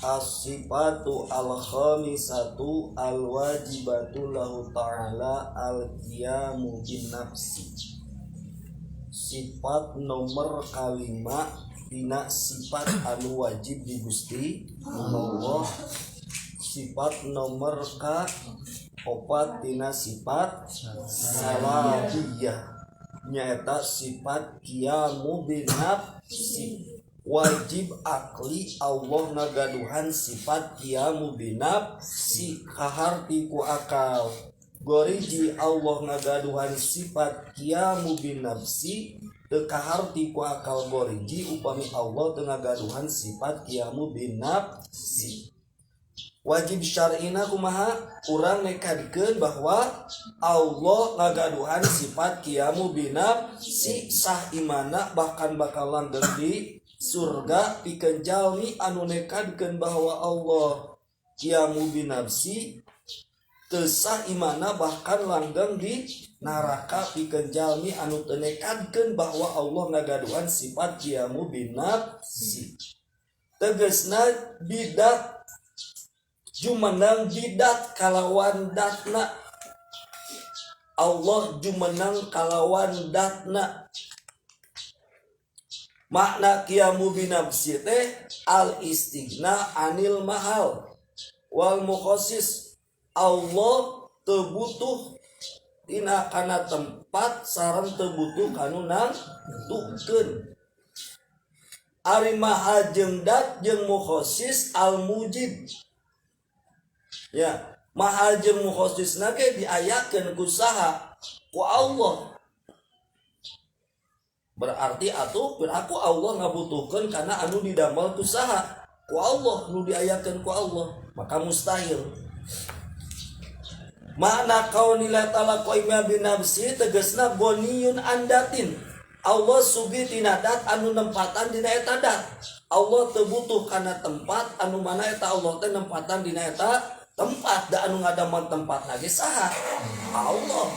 as-sifatu al-khamisatu al-wajibatu lahu ta'ala al-qiyamu bin nafsi. Sifat nomor kalima dina sifat anu wajib di Gusti Allah. Sifat nomor ka opat dina sifat salabiyah nyaeta sifat qiyamu bin nafsi. Wajib akli Allah ngagaduhan sifat qiyamu bin nafsi kaharti ku akal. Goriji Allah ngagaduhan sifat qiyamu bin nafsi teu kaharti ku akal goriji upami Allah teu ngagaduhan sifat qiyamu bin nafsi. Wajib syar'ina kumaha? Urang nekadikeun bahwa Allah ngagaduhan sifat qiyamu bin nafsi sah imana bahkan bakal langgeng di surga pikeun jalmi anu nekadikeun bahwa Allah qiyamu bin nafsi teu sah imana bahkan langgeng di neraka pikeun jalmi anu teu nekadkeun bahwa Allah ngagaduhan sifat qiyamu bin nafsi. Tegasna bidat jumenang bidat kalawan datna. Allah jumenang kalawan datna. Makna qiyamu bin nafsi teh al istighna anil mahal wal mukhassis. Allah teu butuh tina kana tempat sareng teu butuh kanu nangtukeun. Ari mahal jeung dat jeung mukhassis al mujib. Ya, mahal jeung mukhasisna ge diayakeun ku saha? Ku Allah. Berarti atuh berlaku Allah ngabutuhkeun kana anu didamel ku saha? Ku Allah, nu diayakeun ku Allah, maka mustahil. Makna kaunillah ta'ala qaima bin nafsi tegasna goniyun andatin. Allah sugi tina dat anu nempatan dina eta dat. Allah teu butuh kana tempat anu mana eta Allah teh nempatan dina eta tempat da anu ngadaman tempat lagi saha? Allah.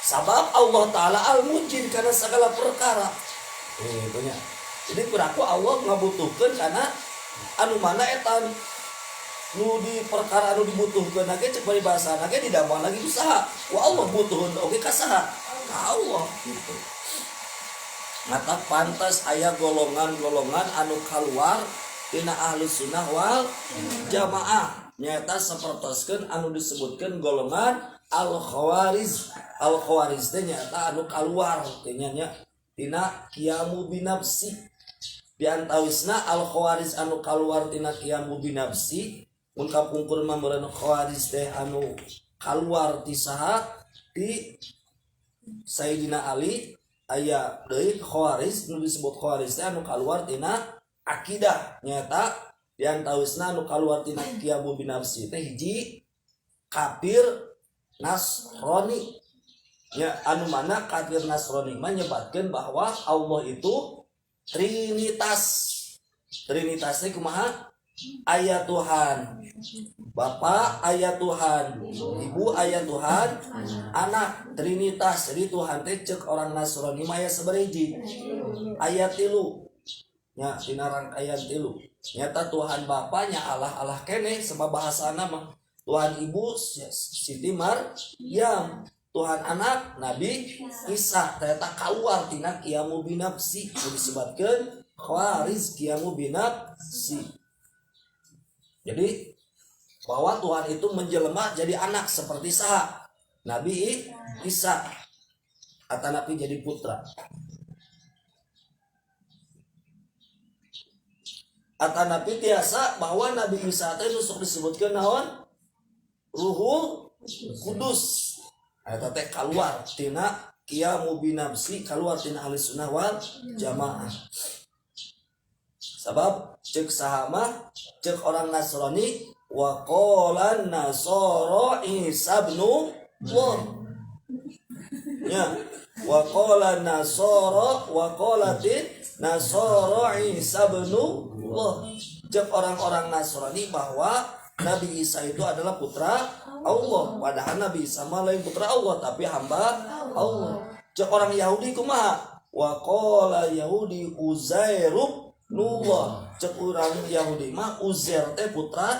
Sabab Allah Ta'ala al-mujin karena segala perkara. Itu nya. Jadi berlaku Allah ngabutuhkeun karena anu mana eta nu di perkara anu dibutuhkeun lagi cek bari bahasa lagi didamel lagi usaha. Wa Allah butuhun oge ka saha? Ka Allah gitu. Ngata pantas aya golongan-golongan anu kaluar tina ahlus sunnah wal jamaah nyata sapertoskeun anu disebutkeun golongan al-khawarij. Al-khawarij teh nyata anu kaluar nya tina qiyamu bin nafsi. Di antawisna al-khawarij anu kaluar tina qiyamu bin nafsi mun kapungkur mah meureun khawarij teh anu kaluar ti saha? Ti Sayyidina Ali. Aya deui khawarij nu disebut khawarij teh anu kaluar tina akidah nyata di antawisna anu kaluar tina qiyamu bin nafsi teh hiji kafir Nasrani. Ya anu mana kafir Nasrani menyebutkan bahwa Allah itu trinitas. Trinitas teh kumaha? Aya Tuhan Bapa, aya Tuhan Ibu, aya Tuhan Anak. Trinitas. Jadi Tuhan teh ceuk orang Nasrani mah aya sabariji? Aya 3. Ya dina rangkaian 3. Nyata Tuhan Bapanya Allah kene sama bahasana mah. Tuhan Ibu Siti Maryam, Tuhan Anak Nabi Isa. Ternyata kaluar tina qiyamu bin nafsi disebutkeun khawarij qiyamu bin nafsi. Jadi bahwa Tuhan itu menjelma jadi anak seperti saha? Nabi Isa. Kata Nabi jadi putra. Kata Nabi tiasa bahwa Nabi Isa teh nusuk disebutkeun naon? Ruhul Kudus. Eta teh kaluar tina qiyamu bin nafsi, kaluar tina ahli sunnah wal jamaah. Sabab cek sahama cek orang Nasrani wa qala nasara Isa ibn Allah. Ya, wa qala nasara wa qalatin nasara Isa ibn Allah. Cek orang-orang Nasrani bahwa Nabi Isa itu adalah putra Allah. Padahal Nabi Isa mah lain putra Allah tapi hamba Allah. Cek orang Yahudi kumaha? Wa qala Yahudi Uzairub nullah cek urang Yahudi mah Uzair teh putra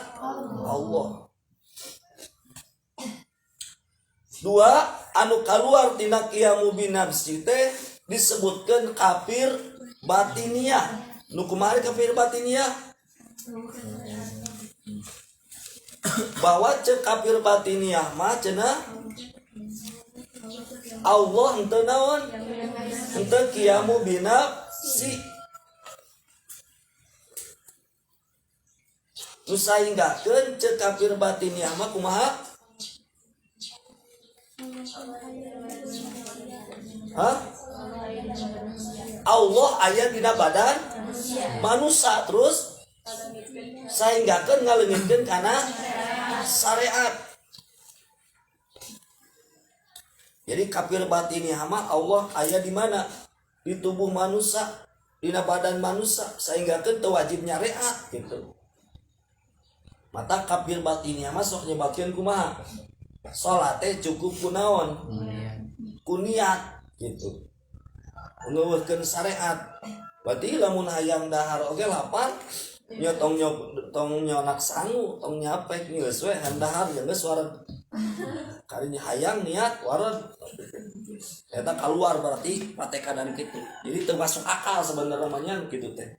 Allah. Dua, anu kaluar tina qiyamu binafsi teh disebutkan kafir batiniah. Nu kumaha kafir batiniah? Bahwa cek kafir batiniah mah cenah Allah henteu naon? Henteu qiyamu binafsi. Nu sainggakeun cek kafir batiniah mah kumaha? Hah? Allah aya dina badan manusia terus sainggakeun ngaleungitkeun kana syariat. Jadi kafir batiniah mah Allah aya di mana? Di tubuh manusia, dina badan manusia sainggakeun teu wajib nyariat gitu. Mata kafir batiniah mah sok nyebatkeun kumaha? Salat teh cukup kunaon? Ku niat gitu. Ngeuweukkeun syariat. Berarti lamun hayang dahar oge lapar nya tong nyonak sangu, tong nyapek geus we handahar geus wared. Karinya hayang niat wared. Eta keluar berarti patekadan kitu. Jadi termasuk akal sebenarnya mah kitu teh.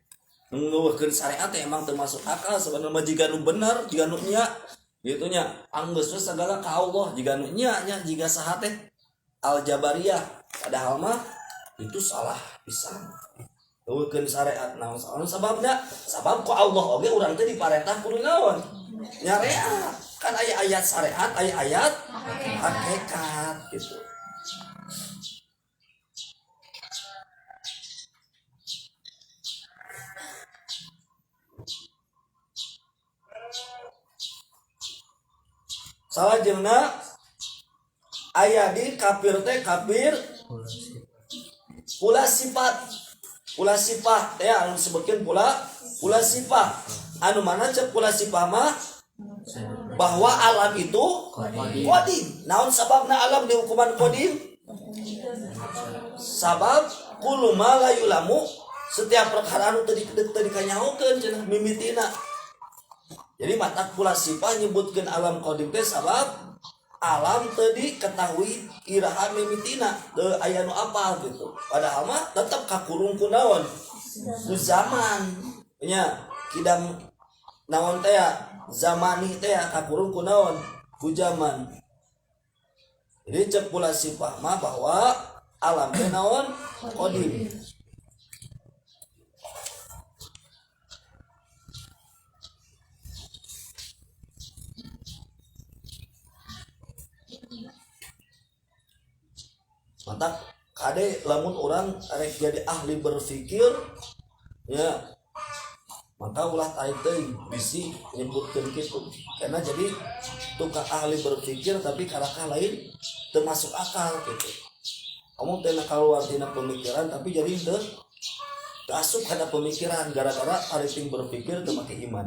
Ngeuweukkeun syariat teh emang termasuk akal sebenarnya jika nu bener, jika nu nya gitu nya. Anggeus we segala ka Allah jika nu nya jiga saha teh al-jabariyah. Padahal mah itu salah pisan. Ngeuweukkeun syariat naon sababna? Sabab ku Allah oge urang teh diparentah kudu naon? Nyareat. Kan aya ayat syariat, aya ayat hakikat gitu. Salajengna aya di kafir teh kafir pula sifat teh anu disebutkeun pula sifat anu mana cek pula sifat mah bahwa alam itu qadim. Naon sababna alam di hukuman qadim? Sabab kullu ma la yulamu, setiap perkara anu teu dikanyahokeun cenah mimitina. Jadi mata pula sifat nyebutkeun alam qadim teh sabab alam teu diketahui iraha mimitina, teu aya nu apal gitu. Padahal mah tetep kakurung ku naon? Ku zaman. Nya kidam naon teh zamani teh kakurung ku naon? Ku zaman. Jadi cek pula sifat mah bahwa alam teh naon? Qadim. Mantap kade lamun orang rek jadi ahli berpikir ya maka ulah tarik teuing bisi nyebutkeun kitu karena jadi tukang ahli berpikir tapi karakter lain termasuk akal gitu. Kamu teh keluar tina pemikiran tapi jadi teu asup kana pemikiran gara-gara arifin berpikir teu make iman.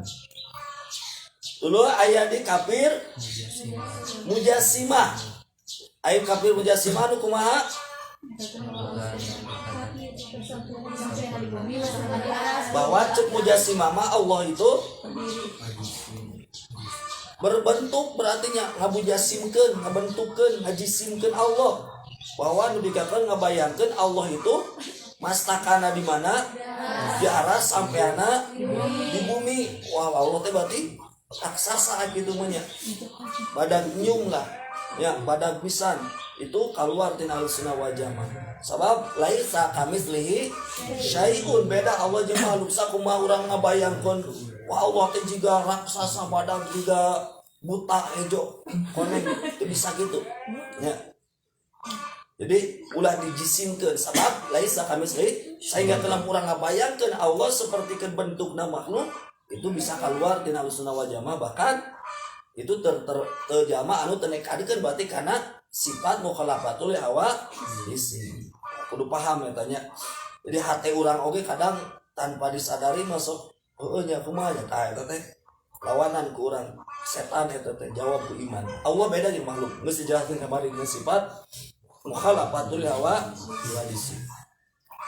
Dulu aya di kafir mujassimah. Ayo kafir mujassimah nu kumaha? Bahwa cek mujassimah mah Allah itu berbentuk berarti nya ngabujasimkeun, ngabentukkeun, ngajisimkeun Allah. Bahwa nu dikatakan ngabayangkeun Allah itu mastakana di mana? Di aras sampeana di bumi. Wah, Allah teh berarti raksasa gitu mah nya. Badan nyung lah. Ya badan pisan itu keluar tina al-sunnah wal jamaah. Sabab laisa kamitslihi syai'un, beda Allah jeung makhluk sakumaha urang ngabayangkeun wah Allah teh jiga raksasa badan jiga buta hejo koneng teu bisa gitu ya. Jadi ulah dijisimkeun sabab laisa kamitslihi sehingga telah urang ngabayangkeun Allah seperti bentukna makhluk itu bisa keluar tina al-sunnah wal jamaah. Bahkan itu terjama anu tenekadikeun berarti karena sifat mukhalafatul hawa isi. Kudu paham ya tanya. Jadi hati urang oge kadang tanpa disadari masuk heueuh nya kumaha nya tah eta teh lawanan ku urang setan eta teh jawab ku iman. Allah beda jeung makhluk. Geus dijelaskeun kamari dengan sifat mukhalafatul hawa isi.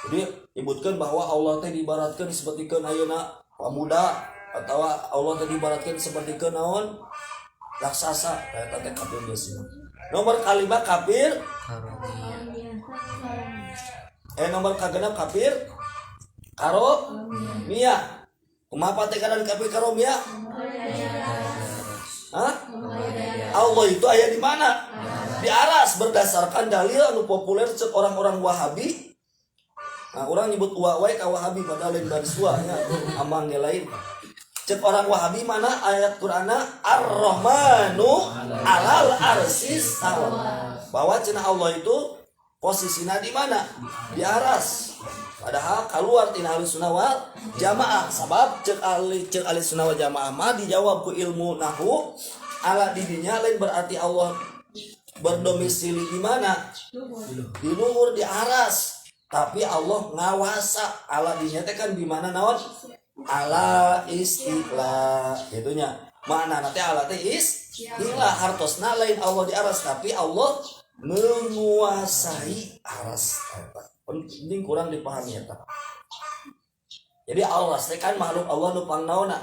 Jadi nyebutkan bahwa Allah teh diibaratkan sepertikeun ayeuna pemuda atau Allah teh diibaratkan sepertikeun naon raksasa eta teh kafir geus. Nomor kalima kafir nomor kagenep kafir karomiyah. Kumaha teh kadang kafir karomiyah? Hah? Allah itu aya di mana? Di aras, berdasarkan dalil anu populer cek orang-orang Wahabi. Nah, orang nyebut wae ka Wahabi padahal lain baris nya amang ge lain. Cek orang Wahabi mana ayat Qur'ana Ar-Rahmanu 'alal arsis istawa. Bahwa cenah Allah itu posisinya di mana? Di aras. Padahal keluar tina Ahlussunnah wal Jamaah. Sabab cek Ahlussunnah wal Jamaah mah dijawab ku ilmu nahwu ala didinya lain berarti Allah berdomisili di mana? Di luhur, di aras. Tapi Allah ngawasa ala dinya teh kan di mana naon? Ala istilah gitunya. Mana nanti ala teh istilah hartosna lain Allah di aras tapi Allah menguasai aras. Penting kurang dipahami eta. Jadi Allah teh kan makhluk Allah nu pangnaonna?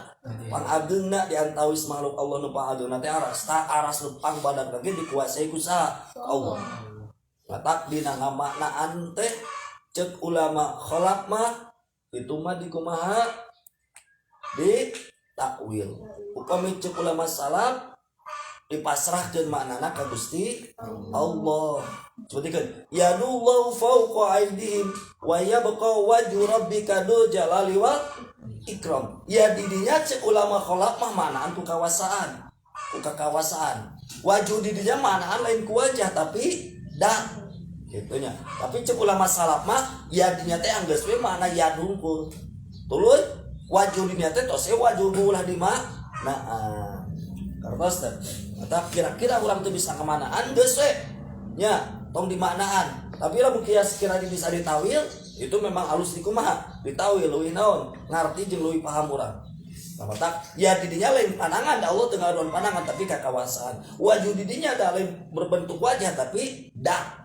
Pangageungna di antawis makhluk Allah nu pangageungna teh aras. Ta aras nu pangbadag lagi dikuasai ku saha? Allah. Matak dina ngamaknaan teh cek ulama kholak mah itu mah dikumaha di takwil. Upami cek ulama salaf dipasrahkeun maknana ka Gusti Allah. Sepertikeun ya nullahu fawqa aydihim wa yabqa wajhu rabbika dzul jalali wal ikram. Ya didinya cek ulama kholak mah maknaan ku kawasaan. Ku kakawasaan. Wajhu didinya maknaan lain ku wajah tapi dak gitunya. Tapi cek ulama salaf mah ya dinya teh anggeus we makna ya hungkul. Tuluy wajhu dinya teh tos wajhu ulah di mana? Nah, kartos teh. Eta kira-kira urang teh bisa kemanaan geus we. Nya, tong dimaknaan. Tapi lamun kias kira bisa ditawil, itu memang halus dikumaha? Ditawil leuwih naon? Ngarti jeung leuwih paham urang. Matak ya didinya lain pandangan da Allah teu ngaruan pandangan tapi kakawasaan. Wajhu didinya da lain berbentuk wajah tapi dak.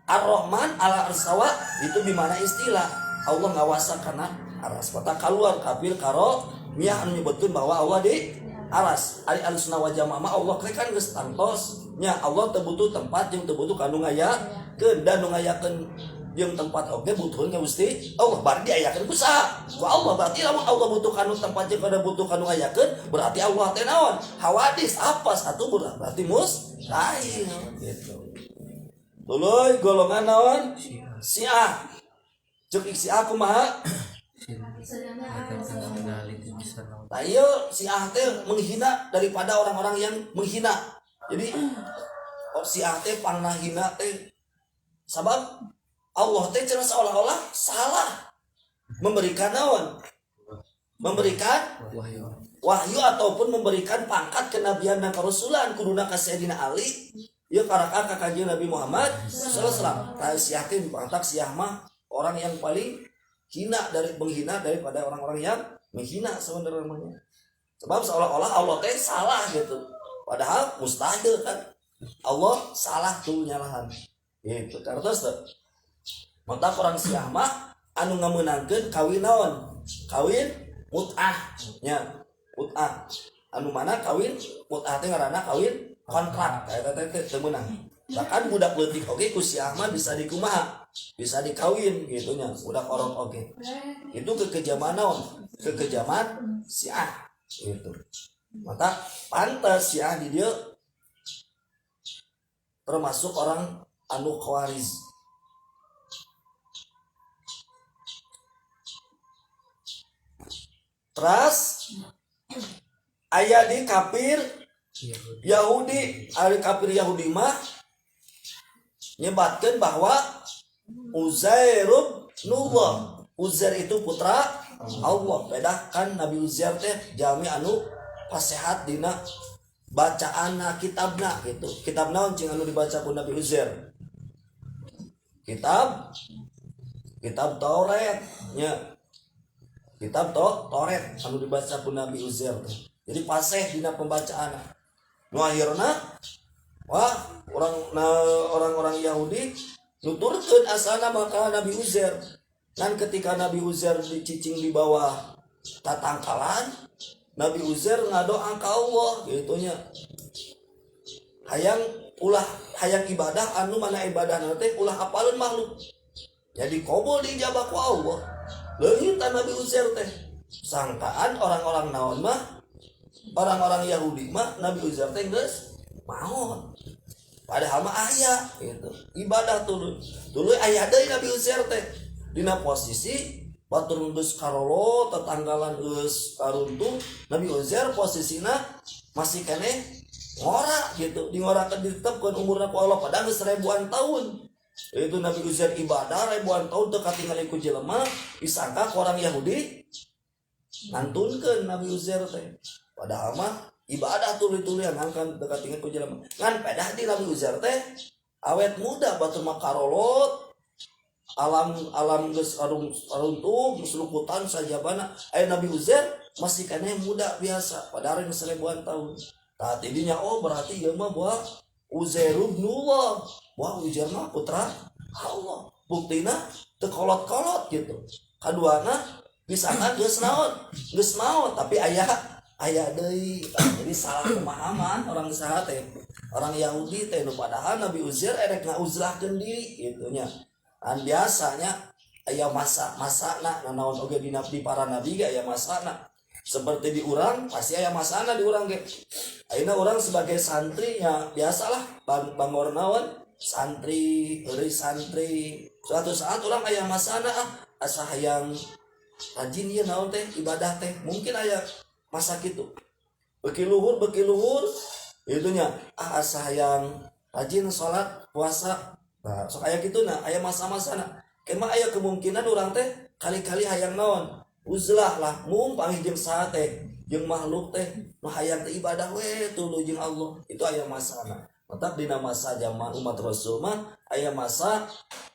Ar-Rahman ala arsawa itu di mana istilah Allah ngawasa karena aras. Mata keluar kafir karo miyah anu nyebutkeun bahwa Allah di aras. Ari Ahlussunnah wal Jamaah Allah kan geus tantos nya Allah teu butuh tempat jeung teu butuh kanu ngayakeun dan nu ngayakeun jeung tempat oge butuhkeun ka Gusti Allah bari diayakeun ku saha? Ku Allah. Berarti lamun Allah butuh kanu tempat jeung kada butuh kanu ngayakeun berarti Allah teh naon? Hawadis apa satu berarti mustahil gitu. Tuluy golongan naon? Syiah. Cek Syiah kumaha? Nah ieu Syiah teh menghina daripada orang-orang yang menghina. Jadi Syiah teh pangna hina teh sabab Allah teh cenah seolah-olah salah memberikan naon? Memberikan wahyu ataupun memberikan pangkat kenabian dan kerasulan kuduna ka Sayyidina Ali. Ya karaka ka kanjeng Nabi Muhammad sallallahu alaihi wasallam. Tah Syiah teh dipantak Syiah mah orang yang paling hina dari menghina daripada orang-orang yang menghina sebenarnya. Sebab seolah-olah Allah teh salah gitu. Padahal mustahil kan. Allah salah tuh nyalahan. Gitu. Kartos teh. Mata orang Syiah mah anu ngameunangkeun kawin naon? Kawin mut'ah nya. Mut'ah. Anu mana kawin mut'ah teh ngaranna kawin kontrak eta teh teu meunang. Bahkan budak leutik oge ku Syiah mah bisa dikumaha? Bisa dikawin gitu nya, budak orok oge. Itu kekejaman naon? Kekejaman Syiah gitu. Mata pantes Syiah di dieu termasuk orang anu khawarij. Terus aya di kafir Yahudi, ari kafir Yahudi mah nyebatkeun bahwa Uzairun nullah. Uzair itu putra Allah. Bedakan Nabi Uzair teh jalmi anu pasehat dina bacaanna kitabna gitu. Kitab naon cing anu dibaca ku Nabi Uzair? Kitab Taurat nya. Kitab Taurat anu dibaca ku Nabi Uzair teh. Jadi paseh dina pembacaanna. Nu akhirna wah orang-orang Yahudi nuturkeun asalna maka Nabi Uzair kan ketika Nabi Uzair dicicing di bawah tatangkalan, Nabi Uzair ngadoa ka Allah gitunya. Hayang ibadah anu mana ibadah nanti ulah apalun makhluk. Jadi kobol dijabah ku Allah. Leungit Nabi Uzair teh. Sangkaan orang-orang naon mah, orang-orang Yahudi mah Nabi Uzair teh geus maon. Padahal mah aya gitu. Ibadah dulu aya deui Nabi Uzair teh. Dina posisi batur geus karolo tetanggalan geus karuntuh, Nabi Uzair posisina masih keneh ngora gitu, di ngorakeun ditetepkeun umurna ku Allah padahal geus ribuan tahun. Itu Nabi Uzair ibadah ribuan tahun teu katingali ku jelema, disangka ku orang Yahudi ngantunkeun Nabi Uzair teh. Padahal mah ibadah tuli-tuli ngangkan teu katingali ku jelema. Ngan pedah di Nabi Uzair teh awet muda batur mah karolot. Alam geus aruntuh geus luputan sajabana. Nabi Uzair masih keneh muda biasa padahal geus ribuan tahun. Tah tidinya berarti ieu mah buah Uzair ibnullah. Wah Uzair mah putra Allah. Buktina teu kolot-kolot gitu. Kaduana disangka geus naon tapi aya deui. Jadi salah pemahaman orang saha teh. Orang Yahudi teh nu padahal Nabi Uzair erek ngauzlahkeun diri gitu nya. An biasanya aya masa-masana nanaon oge di para nabi ge aya masana. Seperti di urang pasti aya masana di urang ge. Ayeuna urang sebagai santri nya biasalah bangor naon santri, eureun santri. Suatu saat urang aya masana asa hayang rajin ieu naon teh ibadah teh. Mungkin aya masa kitu. Beuki luhur itu nya asa hayang rajin salat puasa. Nah, sok aya kituna aya masa-masana. Kemah aya kemungkinan urang teh kali-kali hayang naon uzlah lah mung panggih jeung saha teh jeung makhluk teh nu hayang teh ibadah we tuluy jeung Allah. Itu aya masana. Tetap dina masa zaman umat Rasul mah aya masa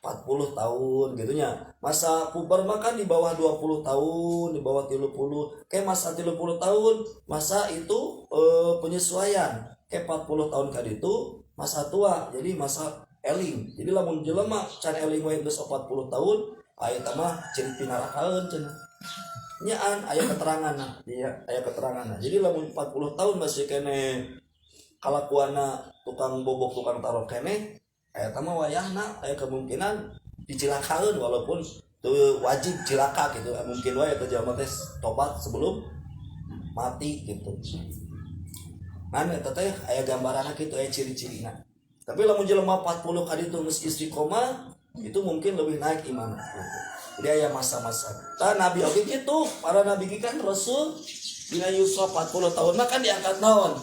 40 tahun gitu nya. Masa puber mah kan di bawah 20 tahun, di bawah 30. Kayak masa 30 tahun, masa itu penyesuaian. Kayak 40 tahun ka ditu masa tua. Jadi masa eling. Jadi lamun jelema can eling we geus 40 tahun, aya teh mah ciri pinarakaeun cenah. Nyaan aya keteranganna, dia aya keteranganna. Jadi lamun 40 tahun masih kene kalakuanna tukang bobok tukang taruh kene, aya teh mah wayahna aya kemungkinan dicilakaeun walaupun teu wajib cilaka gitu. Mungkin wae eta jelema teh tobat sebelum mati gitu. Ngan eta teh aya gambaranna kitu aya ciri-cirina. Tapi lamun jelema 40 ka ditu geus istiqomah, itu mungkin lebih naik iman. Jadi aya masa-masa. Tah Nabi oge kitu, para nabi kan Rasul dina yuswa 40 tahun mah kan diangkat naon?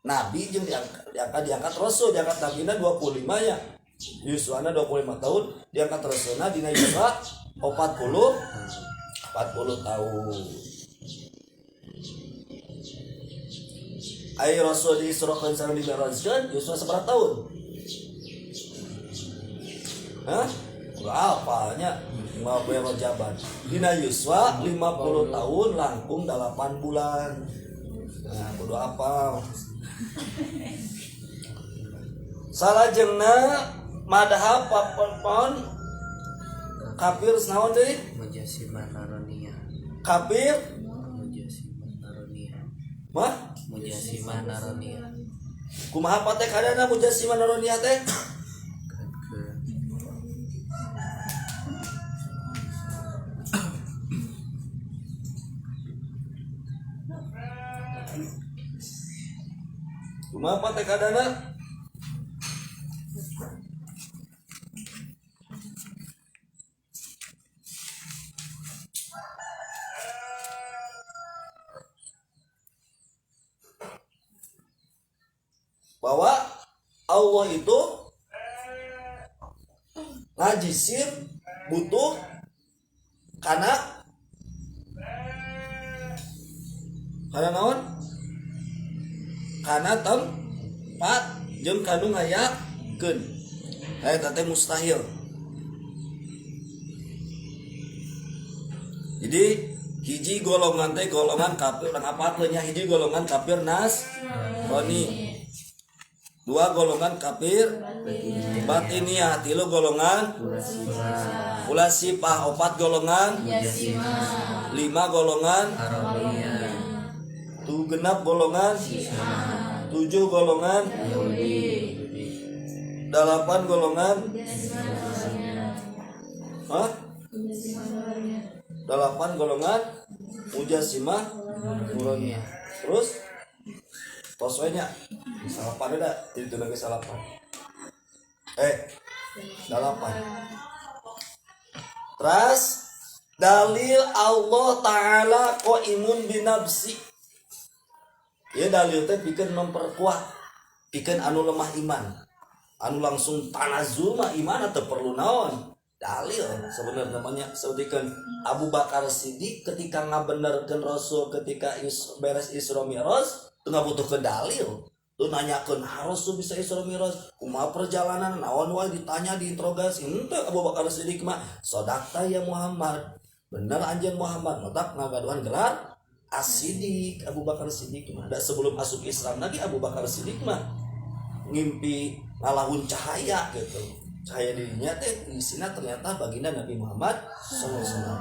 Nabi jeung diangkat Rasul, diangkat nabina 25 nya. Yuswana 25 tahun, diangkat Rasulna dina yuswa 40 tahun. Ai Rasul diisrokeun sareng dimirajkeun yuswa sabaraha tahun? Hah? Berapanya? 50 jaban. Dina yuswa 50 tahun langkung 8 bulan. Nah, kudu apal. Salajengna madhab papon kafir naon deui? Mujasimah naroniyah. Kafir Mujasimah naroniyah. mah Mujasimah naroniyah. kumaha pate kadana mujasimah naroniyah teh? Kumaha pate kadana? Bahwa Allah itu ngajisir butuh karena naon? Karena tempat jeung kanu ngayakeun. Eta teh mustahil. Jadi hiji golongan teh golongan kafir urang apatkeun nya hiji golongan kafir Nasrani. Dua golongan kafir batiniyah, tilu golongan ulah sifah 4 golongan Mujasimah 5 golongan Aroniyah. 6 golongan 7 golongan 8 golongan 8 golongan Mujasimah Nuroniyah. Terus toswenya salapan ada itu lagi salapan 8. Terus dalil Allah Ta'ala qaimun binafsi. Ya dalil teh pikeun memperkuat pikeun anu lemah iman, anu langsung tanazul mah iman teu perlu naon dalil sebenarnya namanya. Saudikeun Abu Bakar Siddiq ketika ngabenerkeun Rasul ketika beres Isra Mi'raj teu ngabutuhkeun dalil. Tuh nanyakeun Rasul bisa Isra Mi'raj kumaha perjalanan naon wae ditanya diinterogasi. Henteu Abu Bakar Siddiq mah sodakta ya Muhammad, bener anjeun Muhammad, matak ngagaduhan gelar As-Siddiq. Abu Bakar Siddiq mah da sebelum masuk Islam lagi Abu Bakar Siddiq mah ngimpi ngalahun cahaya gitu. Cahaya dirinya teh isina ternyata baginda Nabi Muhammad sallallahu alaihi wasallam.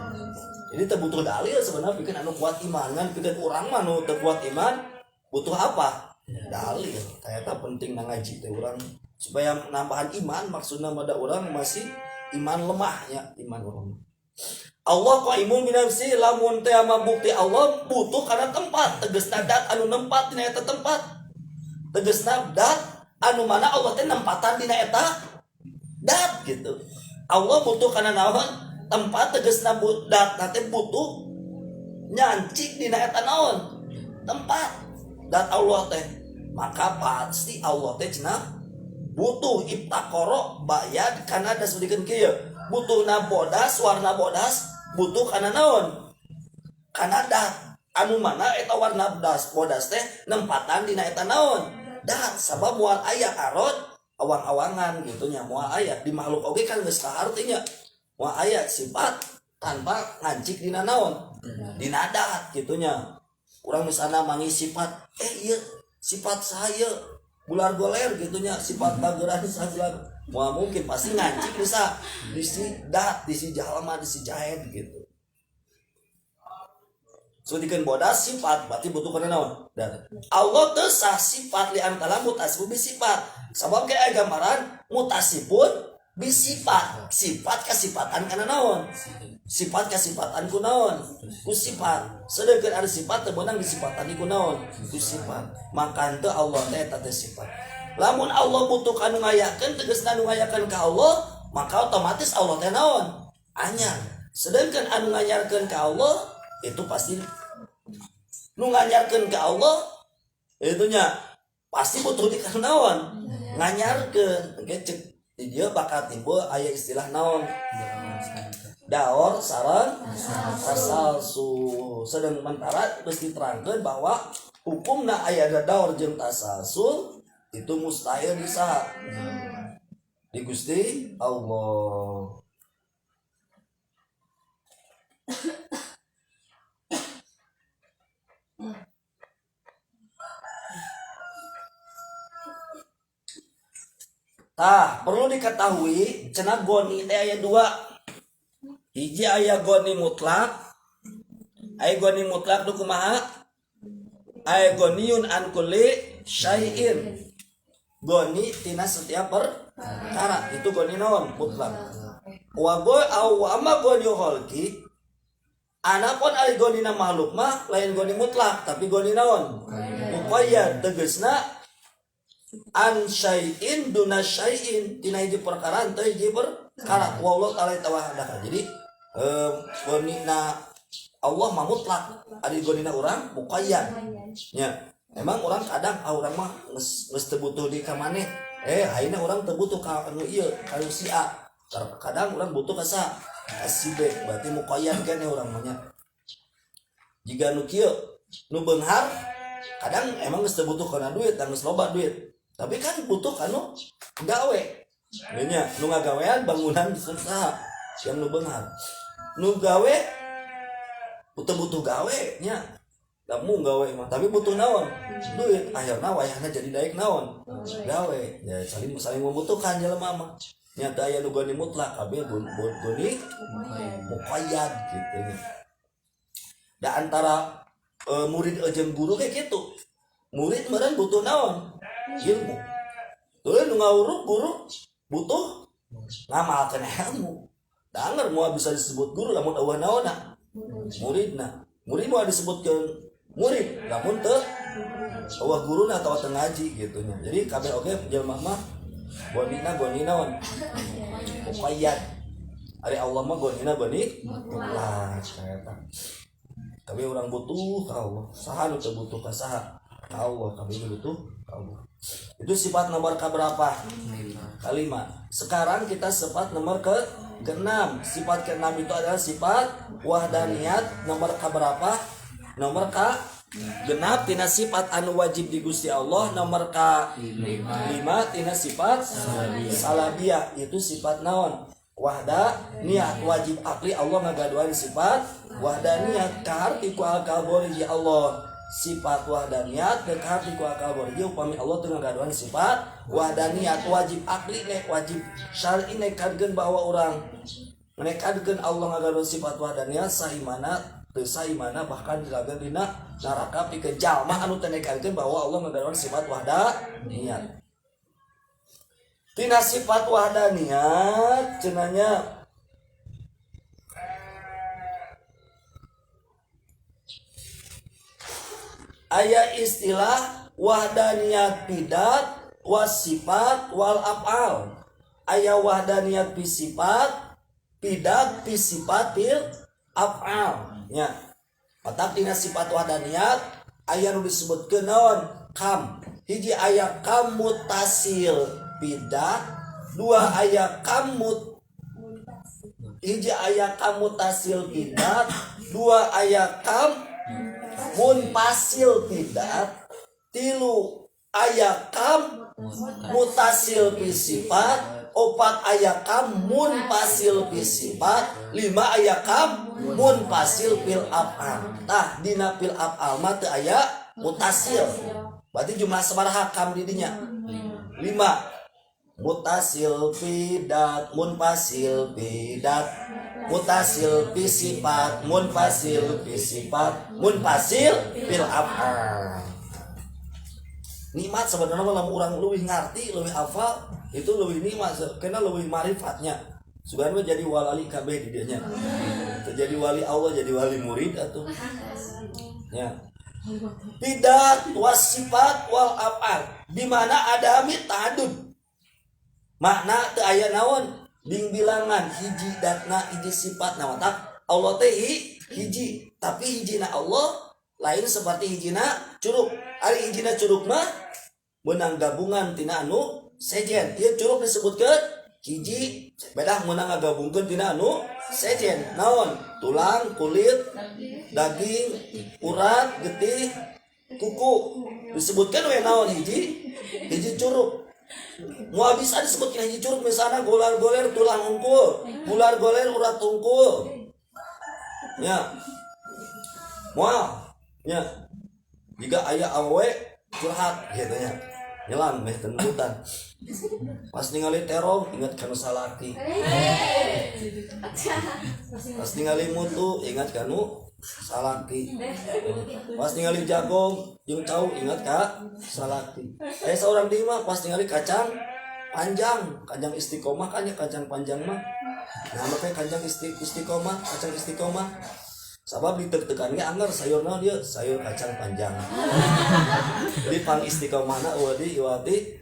Jadi teu butuh dalil sebenarnya bikin anu kuat iman kan bikin urang mah nu teu kuat iman butuh apa? Dalil. Ternyata penting ngaji teh urang supaya nambahan iman maksudna pada urang masih iman lemahnya iman urang. Allah qaimun binafsi lamun teh bukti Allah butuh karena tempat tegasna dat anu nempat dina eta tempat tegasna dat anu mana Allah teh nempatan dina eta dat gitu. Allah butuh karena naon tempat tegasna dat teh butuh nyancik dina eta naon tempat dat Allah teh maka pasti Allah teh cenah butuh ibtaqara bayad kana da sudikeun kieu butuhna bodas warna bodas butuh karena naon karena dat anu mana eta warna bodas teh nempatan dina eta naon dat sabab moal aya arod awang-awangan gitu nya moal aya di makhluk oge kan geus kahartinya moal aya sifat tanpa ngancik dina naon dina dat gitu nya urang misalna mangi sifat ieu sifat saya bular goler gitu nya sifat bageran sagulan moal mungkin pasti ngancik bisa di si dat di si jalma di si jahit gitu. So dikeun bodas sifat berarti butuh kana naon? Dan Allah teu sah sifat li antara mutasib bisifat. Sabab ge aya gambaran mutasibun bisifat. Sifat kasifatan kana naon? Sifat kasifatan ku naon? Ku sifat. Sedeukeun ada sifat teu beunang disifatan ku naon? Ku sifat. Maka teu Allah teh eta teh sifat. Lamun Allah butuh anu ngayakeun tegasna anu ngayakeun ka Allah, maka otomatis Allah teh naon? Anyar. Sedangkan anu nganyarkeun ka Allah itu pasti nu nganyarkeun ka Allah itunya pasti butuh dikasih naon nganyarkeun engke cek di dieu bakal timbul aya istilah naon daor sareng tasalsul. Sedang mentara geus diterangkeun bahwa hukumna aya daor jeung tasalsul itu mustahil bisa di Gusti Allah. Tah, perlu diketahui cenah goni teh aya dua. Hiji aya goni mutlak. Aya goni mutlak nu kumaha? Aya goniun an kulli syai'in. Goni tina setiap perkara. Itu goni naon? Mutlak. Wa amma goni holki. Anapun ari goni na makhluk mah lain goni mutlak, tapi goni naon? Muqayyad tegasna an syai'in duna syai'in tina hiji perkara teu hiji perkara wallahu ta'ala tawahada. Jadi gonina Allah mah mutlak, ari gonina urang muqayyad nya. Memang orang kadang urang mah geus teu butuh di ka maneh ayeuna urang teu butuh ka anu ieu ka si A, kadang urang butuh ka sa si B, berarti muqayyad kan ya urang mah nya. Jiga nu kieu nu beunghar kadang emang geus teu butuh kana duit dan geus loba duit, tapi kan butuh kanu gawe nya nu ngagawean bangunan susah yang nu beunghar nu gawe butuh gawe nya kamu gawe mah tapi butuh naon duit akhirna wayahna jadi daek naon gawe ya saling membutuhkan jelema mah nyata aya nu goni mutlak kabeh goni muqayyad gitu nya. Da antara murid jeung guru kayak gitu. Murid meureun butuh naon? Ilmu. Tuluy nu ngawuru guru butuh ngamalkeun ilmu. Da anger moal bisa disebut guru lamun eueuh naonna? Muridna. Murid moal disebutkeun murid lamun teu eueuh guruna atawa teu ngaji gitu nya. Jadi kabeh oge jelema mah gonina naon? Muqayyad. Ari Allah mah gonina goni mutlak eta. Kabeh urang butuh ka Allah. Saha nu teu butuh ka saha? Ka Allah, kabeh butuh ka Allah. Itu sifat nomor keberapa? Kelima. Sekarang kita sifat nomor ke-6. Sifat ke-6 itu adalah sifat wahdaniyat. Nomor keberapa? Nomor genap tina sifat anu wajib di Gusti Allah. Nomor ke-5 tina sifat salabiyah. Itu sifat naon? Wahdaniyat. Wajib akli Allah ngagaduhan sifat wahdaniyat kaharti ku akal boriji Allah. Sifat wahdaniyat dekat ku akal boriji upami Allah teu ngagaduhan sifat wahdaniyat. Wajib akli nek wajib syar'i nekadkeun bahwa urang nekadkeun Allah ngagaduhan sifat wahdaniyat sahimana teu sahimana bahkan dilageur dina neraka pikeun jalma anu teu nekadkeun bahwa Allah ngagaduhan sifat wahdaniyat. Tina sifat wahdaniyat cenanya aya istilah wahdaniyat bidat wasifat wal af'al. Aya wahdaniyat bi sifat, bidat bi sifat bil af'al nya. Matak dina sifat wahdaniyat aya nu disebutkeun naon? Kam. Hiji aya kam mutasil bidat, dua aya kam hiji aya kam mutasil bidat, dua aya kam munfasil bidat, tilu aya kam mutasil bi sifat, opat aya kam munfasil bi sifat, lima aya kam munfasil bil af'al. Tah dina bil af'al mah teu aya mutasil. Berarti jumlah sabaraha kam di dinya? 5. Mutasil bidat, munfasil bidat, mutasil bi sifat, munfasil bi sifat, munfasil bil af'al. Nikmat sebenarnya lamun urang leuwih ngarti, leuwih hafal, itu leuwih nikmat karena leuwih marifatnya. Sugan jadi walali kabeh di dieu nya. Jadi wali Allah, jadi wali murid atuh. Ya. Bidat wasifat wal af'al. Di mana ada ta'addud. Makna teu aya naon? Ding bilangan hiji datna hiji sifat na matak Allah teh hiji, tapi hijina Allah lain seperti hijina curug. Ari hijina curug mah meunang gabungan tina anu sejen. Ieu curug disebutkeun hiji, beda meunang ngagabungkeun tina anu sejen. Naon? Tulang, kulit, daging, urat, getih, kuku. Disebutkeun we naon hiji curug. Mau bisa disebutkan hiji curug misalnya golar-goler tulang unggul, gular-goler urat unggul. Ya. Moal. Ya. Jika aya awe curhat gitu nya. Nyelam meh tentutan. Pas ningali terong ingat kana salaki. Pas ningali mutu ingat kanu salaki. Pas ningali jagung jeung cau ingat ka salaki. Aya saurang deui mah pas ningali kacang panjang istiqomah kan ya kacang panjang mah. Nah make kacang istiqomah, kacang istiqomah. Sabab ditek-tekan ge anger sayur naon dieu? Sayur kacang panjang. Jadi pang istiqomahna iwati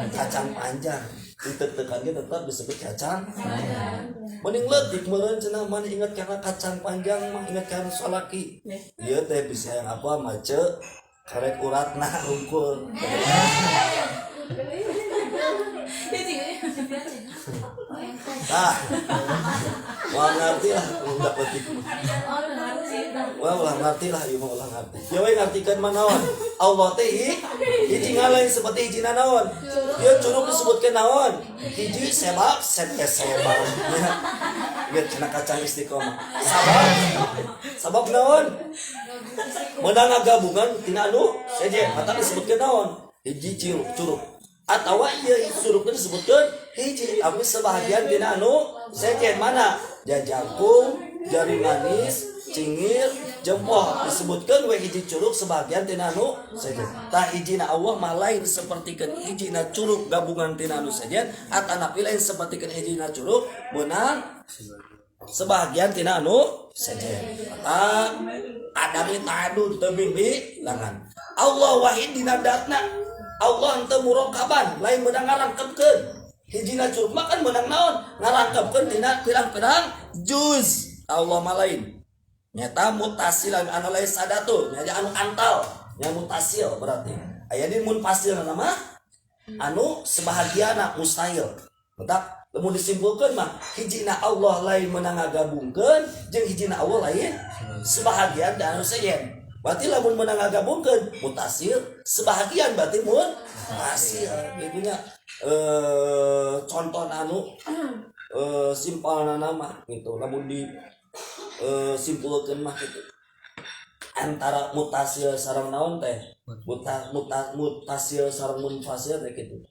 kacang panjang. Ditek-tekan ge tetap disebut kacang panjang. Mending leutik meureun cenah mana ingat kana kacang panjang mah ingat kana salaki. Ieu teh bisa yang apa mace karek uratna hungkul. Ah, wah ngerti lah, udah petik. Wah ulah ngerti lah, ieu mah ulah ngerti. Ya we ngartikeun manaon? Allah teh hiji ngalain seperti hiji naon? Ieu curug disebutkeun naon? Hiji sebab sebab. Lihat cenah kacang istiqomah. Sabab naon? Meunang ngagabungan tina anu seje, mata disebutkeun naon? Hiji curug. atawa ieu surupkeun disebutkeun hiji tapi sebahagian tina anu sejen mana jajakung jari manis cingir jempol disebutkeun we hiji curug sebahagian tina anu sejen tah hijina Allah mah lain sapertikeun hijina curug gabungan tina anu sejen atanapi lain sapertikeun hijina curug meunang sebahagian tina anu sejen mata adami tadun tebing di langan Allah wahid dina datna Allah henteu murakaban lain meunang ngarangkepkeun hijina curug mah kan meunang naon ngarangkepkeun dina pirang-pirang juz Allah mah lain nyata mutasil anu lain sadatu nya anu antal nya mutasil berarti aya di munfasil nama anu sebahagiana mustahil betak lamun disimpulkeun mah hijina Allah lain meunang ngagabungkeun jeung hijina Allah lain sebahagian dan anu sejen berarti lamun meunang ngagabungkeun mutasil sebahagian berarti mutasil gitunya contoh anu simpelna nama gitu lamun di simpulkeun mah gitu antara mutasil sareng naon teh mutasil sareng munfasil teh gitu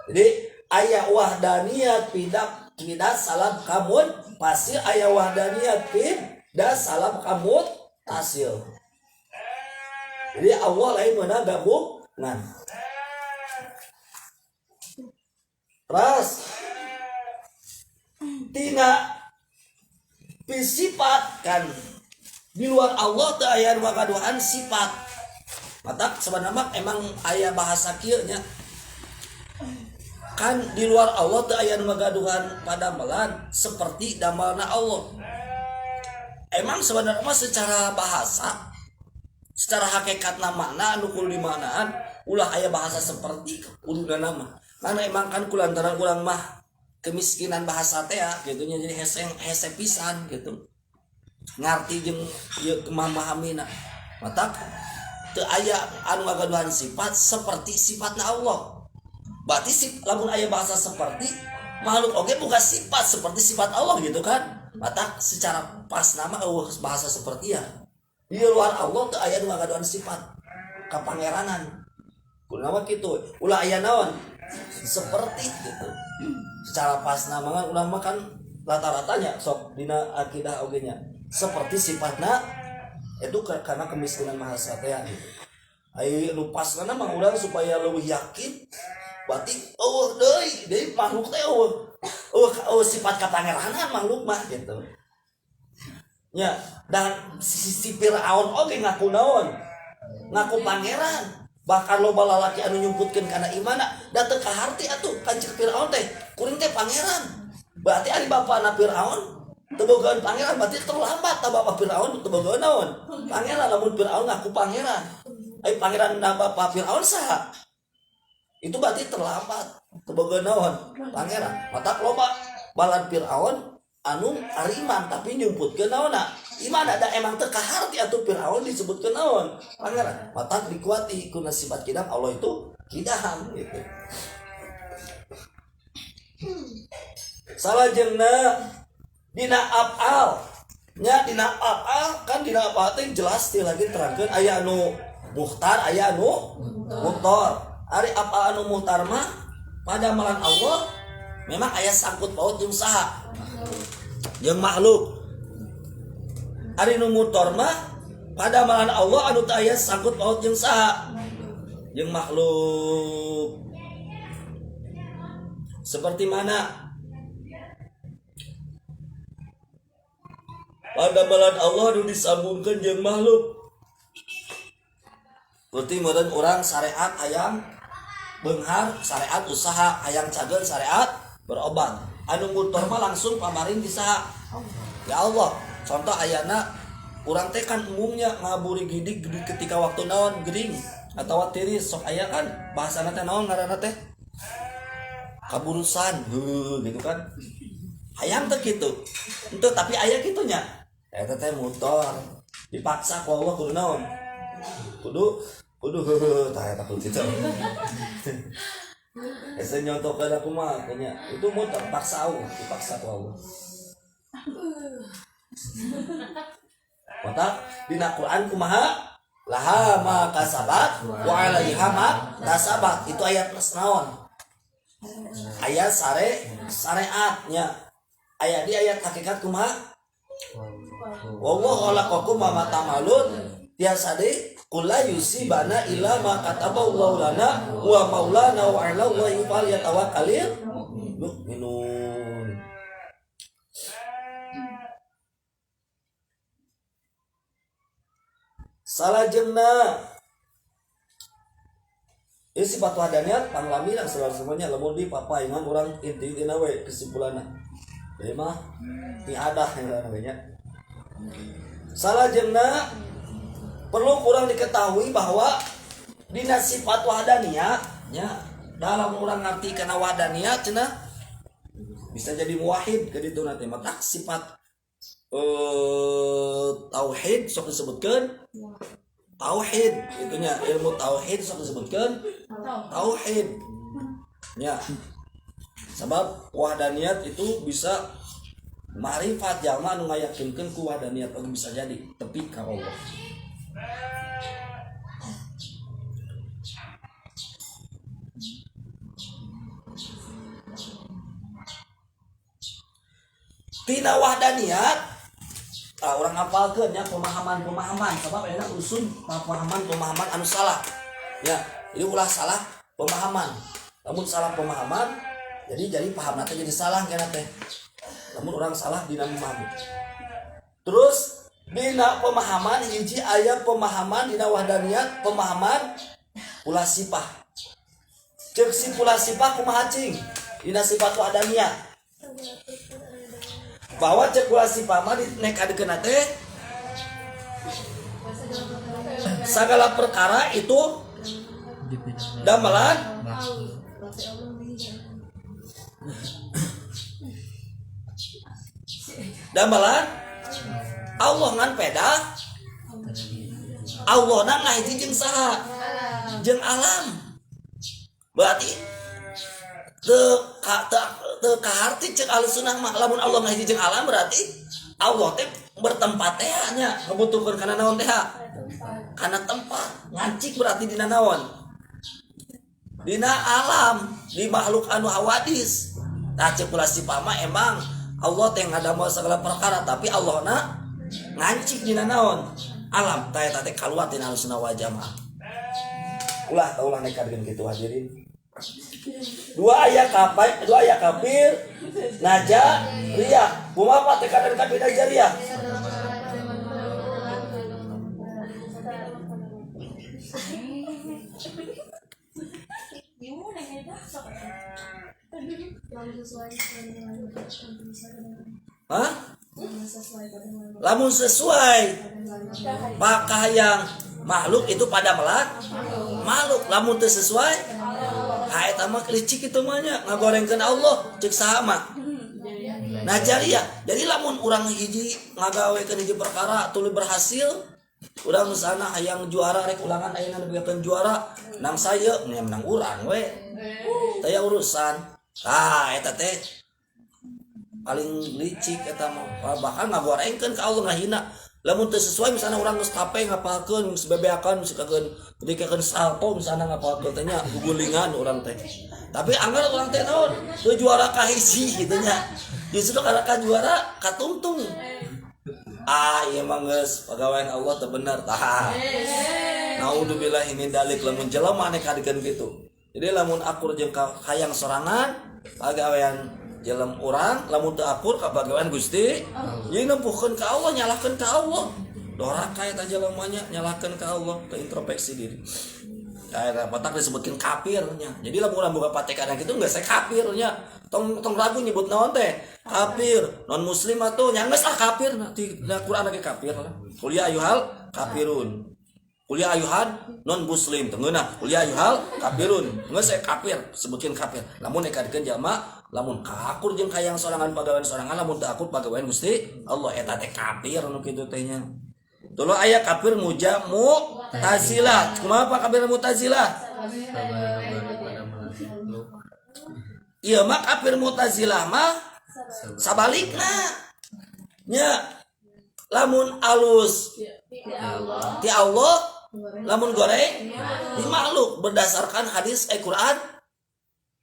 jadi aya wahdaniyat tidak salam kamun pasti aya wahdaniyat tidak salam kamun tasil jadi Allah lain meunang gabungan terus tina sifat kan di luar Allah teu aya nu ngagaduhan sifat mata sebenarnya emang aya bahasa kieu nya kan di luar Allah teu aya nu ngagaduhan padamelan seperti damalna Allah emang sebenarnya secara bahasa secara hakikatna makna anu kudu dimaknaan ulah aya bahasa seperti kuduna nama karena emang kan kulantaran urang mah kemiskinan bahasa teh gitu nya jadi hese pisan gitu ngarti jeung ieu kemamahamina mata teu aya anu ngagaduhan sifat seperti sifatna Allah berarti lamun aya bahasa seperti makhluk oge boga sifat seperti sifat Allah gitu kan mata secara pas nama bahasa seperti ya di luar Allah teu aya anu ngagaduhan sifat kapangeranan kunaon kitu ulah aya naon seperti gitu secara pas nama ulah makan rata-ratanya sok dina akidah oge nya seperti sifatna itu karena kemiskinan bahasa teh gitu ai nu pasna mah urang supaya leuwih yakin berarti deui makhluk teh sifat kapangeranan makhluk mah gitu nya dan si Firaun oge ngaku naon ngaku pangeran bahkan loba lalaki anu nyumputkeun kana imana da teu kaharti atuh kan cek Firaun teh kuring teh pangeran berarti ari bapana Firaun teu bogaan pangeran berarti terlambat ta bapa Firaun teu bogaan naon pangeran lamun Firaun ngaku pangeran ai pangeran na bapa Firaun saha itu berarti terlambat teu bogaan naon pangeran mata loba balan Firaun anu ariman tapi nyumputkeun naonna iman ada emang teu kaharti atuh Firaun disebutkeun naon pangeran mata dikuati kuna sifat kidam Allah itu kidam gitu salajengna dina afal nya dina afal kan dina afal teh jelas teh lagi terangkeun aya anu muhtar aya anu muhtar ari afal anu muhtar mah pada malan Allah memang aya sangkut paut jeung saha jeung makhluk ari nu muhtar mah pada malan Allah anu teu aya sangkut paut jeung saha jeung makhluk seperti mana pada malan Allah anu disambungkeun jeung makhluk berarti meureun urang syariat hayang beunghar syariat usaha hayang cageun syariat berobat anu mutor mah langsung pamaring di saha ya Allah contoh ayana urang teh kan umumnya ngaburi gidig ketika waktu naon gering atawa tiris sok aya kan bahasana teh naon ngaranna teh kaburusan gitu kan hayang teh kitu henteu tapi aya kitunya eta teh motor dipaksa ku Allah kudu naon kudu tah eta kudu kitu ese nyontokeun aku mah nya itu motor paksa Allah dipaksa ku Allah mata dina Quran kumaha laha ma kasabat wa 'alaiha ma kasabat. Itu ayat naon? Ayat syariatnya. Ayat di ayat hakikat kumaha? Wallahu khalaqakum ma ta'malun. Tiasa deui qul la yusibana illa ma kataballahu lana wa maulana wa 'ala Allahi falyatawakkalul mu'minun. Salajengna ini sifat wahdaniat panglami dan semuanya lamun di papaingan orang inti-intina we kesimpulanna. Jadi mah tiada yang namanya. Salajengna perlu kurang diketahui bahwa dina sifat wahdaniyah nya dalam orang ngerti kana wahdaniyah cenah bisa jadi muwahhid ke ditu nanti maka sifat tauhid sok disebutkan tauhid itunya ilmu tauhid sok disebutkan tauhid nya sebab wahdaniyat itu bisa ma'rifat jalma anu ngayakinkeun ku wahdaniyat oge bisa jadi tepi ka Allah. Tina wahdaniyat orang ngapalkeun nya pemahaman sebab enak usun pemahaman anu salah. Ya, jadi ulah salah pemahaman. Namun salah pemahaman jadi paham nanti jadi salah kana teh. Namun orang salah dina memahami. Terus dina pemahaman hiji aya pemahaman dina wahdaniyat pemahaman ulah sifat. Ceuk si ulah sifat kumaha cing dina sifat wahdaniyat. Bahwa cek ulah sifat mah dinekadekeun teh segala perkara itu damelan Allah ngan peda Allah na ngahiji jeung saha jeung alam berarti teu kaharti cek ahlussunnah mah lamun Allah ngahiji jeung alam berarti Allah teh bertempat teh nya ngabutuhkeun kana naon teh kana tempat ngancik berarti dina naon dina alam di makhluk anu hawadis. Tah cek ulah sifat mah emang Allah teh ngadamel segala perkara tapi Allah na ngancik dina naon alam tah eta teh kaluar dina ahlussunnah wal jamaah. Ulah nekadeun kitu hadirin. Dua ayat kafir najariyah. Kumaha teh kadan kafir najariyah? Hah? Lamun sesuai maka yang makhluk itu pada makhluk lamun teu sesuai eta mah licik itu mah nya ngagorengkeun Allah ceuk saha mah najariyah. Jadi lamun urang hiji ngagawekeun hiji perkara tuluy berhasil urang misalna hayang juara rek ulangan ayeuna nepikeun juara nang saya nya menang urang we teu urusan eta teh paling licik eta mah bahkan ngagorengkeun ka Allah ngahina. Lamun teu sesuai misalnya orang geus tape ngapalkeun sebebeakan misalkan dikeun salto misalnya ngapalkeun teh nya gugulingan urang teh. Tapi anggar urang teh naon? Teu juara ka hiji kitu nya. Justru karena ka juara katungtung. Ieu mah geus pagawean Allah teu bener tah. Naudzubillah min dalik lamun jelema ane kadikeun kitu. Jadi lamun akur jeung hayang sorangan pagawean jelem orang lamun teu akur ka bagawean Gusti ieu nempuhkeun ka Allah nyalahkeun ka Allah doraka eta jelema nya nyalahkeun ka Allah teu introspeksi diri eta patak disebutkeun kafir nya. Jadi lamun urang boga patekadan kitu geus kafir nya tong ragu nyebut naon teh kafir non muslim atuh nya geus kafir di Quran ge kafir lah kuliah ayyuhal kafirun kuliah ayuhan non muslim tengeuna kuliah ayuhal kafirun geus kafir sebutkeun kafir lamun nekadikeun jalma lamun kakur jeung hayang sorangan pagawean sorangan lamun teu akur pagawean Gusti Allah eta teh kafir nu kitu teh nya. Tuluy aya kafir mu'tazilah. Kumaha kafir mu'tazilah? Ieu mah kafir mu'tazilah mah sabalikna. Nya lamun alus ti Allah lamun goreng di makhluk berdasarkan hadis Quran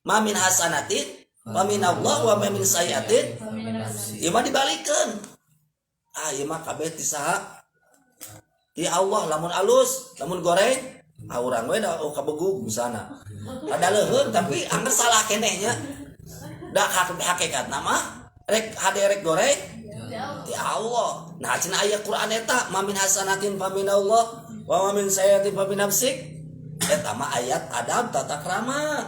ma min hasanatin wa min Allah wa ma min sayyiatin ieu mah dibalikeun ieu mah kabeh ti saha ti Allah lamun alus lamun goreng urang we da kabegug misalna ada leuheung tapi angger salah kenehnya da hakikat nama rek rek goreng ti Allah. Nah cenah aya Quran eta ma min hasanatin fa min Allah wa ma min sayyiatin fa min nafsik eta mah ayat adab tata krama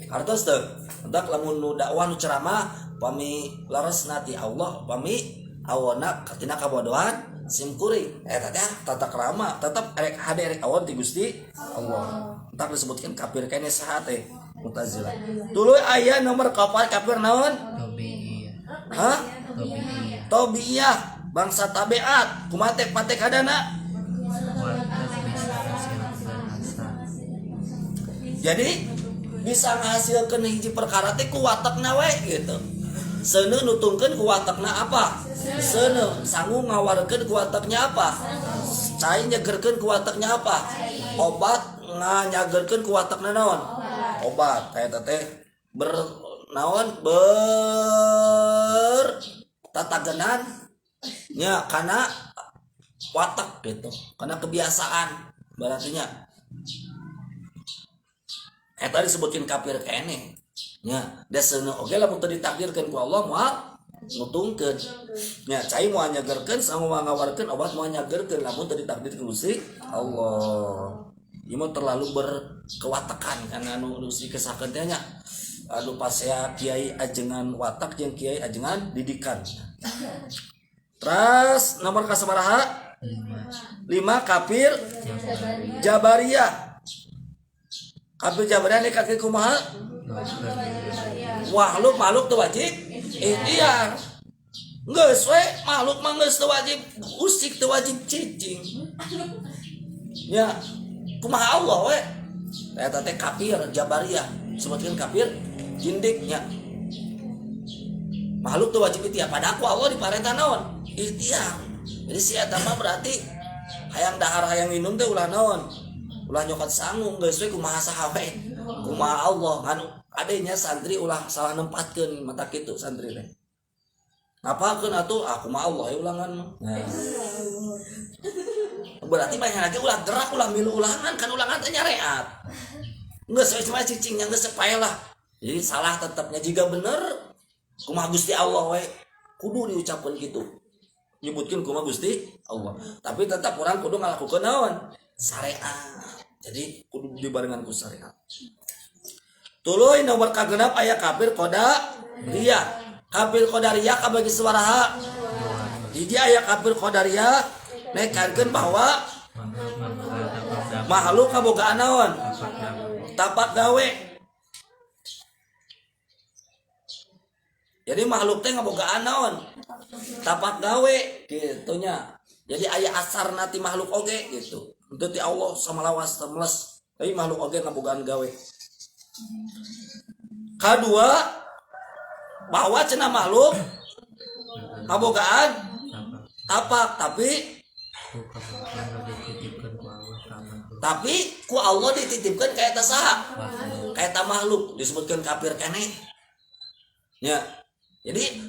hartos teu entak lamun nu dakwah nu ceramah pami laresna ti Allah pami awana katina kabodohan simkuring eta teh tata krama tetep rek hade rek awan ti Gusti Allah entak disebutkeun kafir kene saha teh Mu'tazilah tuluy aya nomor kapal kafir naon Tobi'iyah. Tobiyah bangsa tabiat kumate patek hadana Warteg bisa hasilkan asal. jadi bisa menghasilkan hiji perkara teh ku watakna we gitu seuneu nutungkeun ku watakna apa seuneu sangu ngawarkeun ku wataknya apa cai nyegerkeun ku wataknya apa obat nganyagerkeun ku watakna naon obat kayak teh naon tatagenan nya karena watak gitu karena kebiasaan berartinya eta disebutkeun kafir kene nya deseuneun oge lamun teu ditakdirkeun ku Allah moal nutungkeun nya cai moal nyagerkeun sangu ngawarkeun obat moal nyagerkeun lamun teu ditakdirkeun Gusti Allah ieu mah terlalu berkewatakan kana anu dikesakeun teh nya anu pasea kiai ajengan watak jeung kiai ajengan didikan. Terus nomor kasabaraha 5 kafir Jabariyah. Kafir Jabariyah nih kaki kumaha? Makhluk teu wajib ikhtiar. Geus we makhluk mah geus teu wajib usik teu wajib cicing. Ya kumaha Allah we? Eta teh kafir Jabariyah. Sebutkeun kafir jindiknya makhluk tuh wajib ikhtiar pada aku Allah diparentah naon ikhtiar jadi si eta mah berarti hayang dahar hayang minum teh ulah naon ulah nyokot sangu geus we kumaha saha we kumaha Allah kan adanya santri ulah salah nempatkeun mata kitu santri teh ngapakeun atuh kumaha Allah ulangan nah berarti banyak lagi ulah gerak ulah milu ulangan kan ulangan teh nyareat geus we cuma cicingnya geus sepae lah. Jadi salah tetapnya jika bener kumaha Gusti Allah we kudu diucapkan gitu nyebutkeun kumaha Gusti Allah tapi tetap orang kudu ngalakukeun naon syariat jadi kudu dibarengan ku syariat tuluy nomor kagenep aya kafir qadariyah kafir qadariyah kabagi sabaraha hiji aya kafir qadariyah nekankeun bahwa makhluk kabogaan naon tapak gawe jadi makhluk teh ngabogaan naon tapak gawe gitunya jadi aya asar nati makhluk oge gitu untuk ti Allah sama lawas temeles tapi makhluk oge ngabogaan gawe kadua bahwa cenah makhluk ngabogaan tapak tapi ku Allah dititipkan kayak eta saha kayak eta makhluk disebutkan kafir keneh ya jadi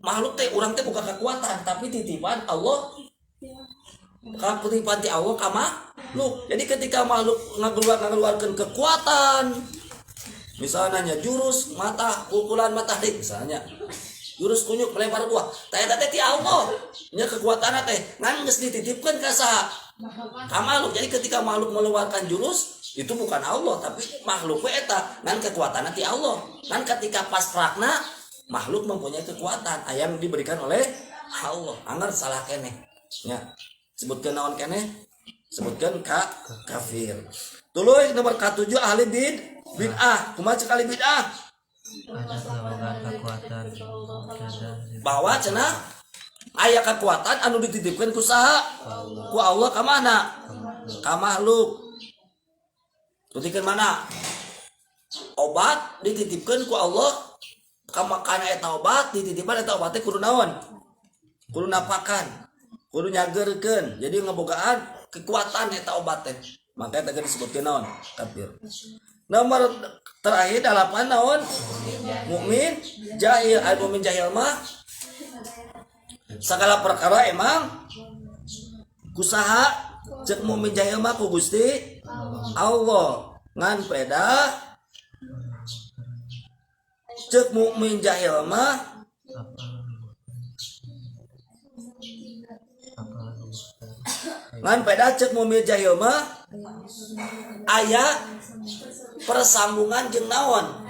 makhluk teh urang teh bukan kekuatan tapi titipan Allah titipan ti Allah ka makhluk jadi ketika makhluk ngageluarkeun kekuatan misalnya jurus mata pukulan matahari misalnya jurus kunyuk melempar buah teh eta teh ti Allah nya kekuatan teh ngan geus dititipkeun ka saha ka makhluk jadi ketika makhluk mengeluarkan jurus itu bukan Allah tapi makhluk we eta ngan kekuatan ti Allah kan ketika pas prakna makhluk mempunyai kekuatan ayam diberikan oleh Allah anggar salah keneh nya sebutkeun naon keneh sebutkeun kafir tuluy nomor ka-7 ahli bid'ah kumaha cek ahli bid'ah bahwa cenah aya kekuatan anu dititipkeun ku saha ku Allah ka mana ka makhluk tutikeun mana obat dititipkeun ku Allah kana eta obat dititipan eta obat teh kudu naon kudu napakan kudu nyageurkeun jadi ngabogaan kekuatan eta obat teh. Makanya tadi disebutkeun naon? Kafir. Nomor terakhir 8 naon? Mukmin jahil. Ai mukmin jahil mah segala perkara emang kusaha cek mukmin jahil mah ku Gusti Allah. Ngan peda cek mukmin jahil mah ngan peda cek mukmin jahil mah aya persambungan jeung naon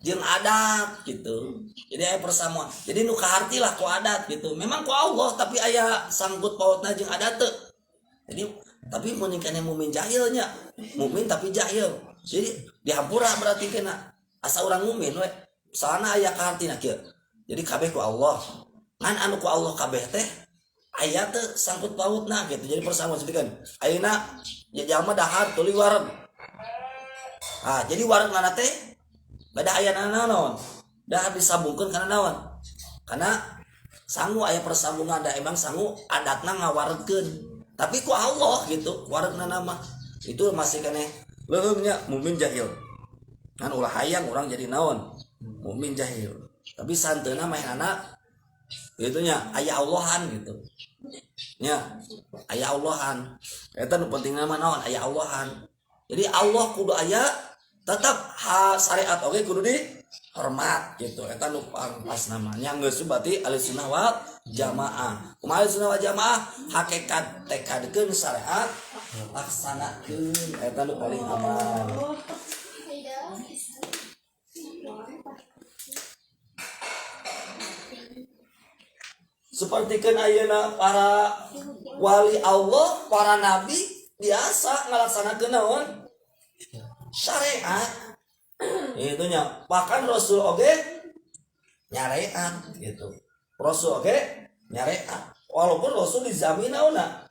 jeung adat gitu. Jadi aya persambungan. Jadi nu kaharti lah ku adat gitu. Memang ku Allah tapi aya sangkut pautna jeung adat teu. Jadi tapi mun kana mukmin jahilnya, mukmin tapi jahil. Jadi dihampura berarti kena asa urang mukmin we. Soalna aya kahartina kieu. Jadi kabeh ku Allah. Ngan anu ku Allah kabeh teh aya teu sangkut pautna gitu. Jadi persambungan sedikeun. Ayeuna ya jalma dahar tuluy wareg. Ah, jadi waregnana teh bada aya naon? Dahar disambungkeun kana naon? Karena sangu aya persambungan da emang sangu adatna ngawaregkeun. Tapi ku Allah gitu, waregnana mah itu masih keneh leungnya mukmin jahil. Kan ulah hayang orang jadi naon? Mukmin jahil. Tapi santeuna mah anak itunya aya Allahan gitu. Nya, aya Allahan. Eta nu pentingna mah naon? Aya Allahan. Jadi Allah kudu aya tetap syariat oge kudu dihormat gitu. Eta nu pas namanya geus berarti Ahlussunnah wal Jamaah. Kumaha Ahlussunnah wal Jamaah hakikat tekadkeun syariat laksanakeun eta nu paling aman. Sepertikeun ayeuna para wali Allah, para nabi biasa ngalaksanakeun naon? Syariat. Itunya. Bahkan Rasul oge nyareat gitu. Rasul oge nyareat. Walaupun Rasul dijamin naonna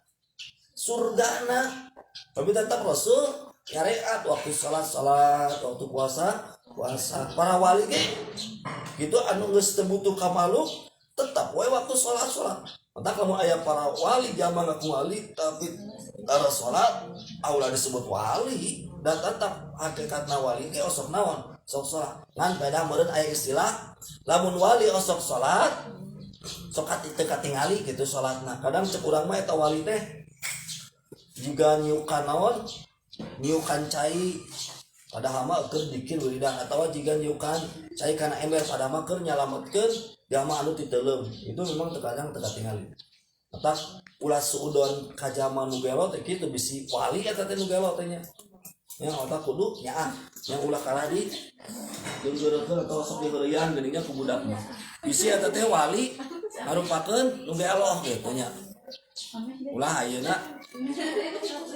surgana, tapi tetap Rasul nyareat waktu salat, waktu puasa. Para wali ge gitu anu geus teu butuh ka makhluk tetap we waktu salat. Maka kamu aya para wali jama ngaku wali tapi cara salat aula disebut wali dan tetap hakikatna wali ge osok naon? Sok salat. Ngan beda meureun aya istilah lamun wali osok salat sok teu katingali gitu salatna. Kadang cek urang mah eta wali teh juga nyukan naon? Nyukan cai padahal mah keur dikir wiridan atawa jiga nyukan cai kana ember padahal mah keur nyalametkeun jama anu titeulem. Itu memang terkadang teu katingali. Atas ulah suudon ka jama nu gelo teh kitu bisi wali eta teh nu gelo teh nya. Yang otak kudu nyaah, yang ulah kalah di geureukeun atawa sok dibeureuyaan geuningan ku budak mah. Bisi eta teh wali ngarupakeun nu gelo kitu nya. Ulah ayeuna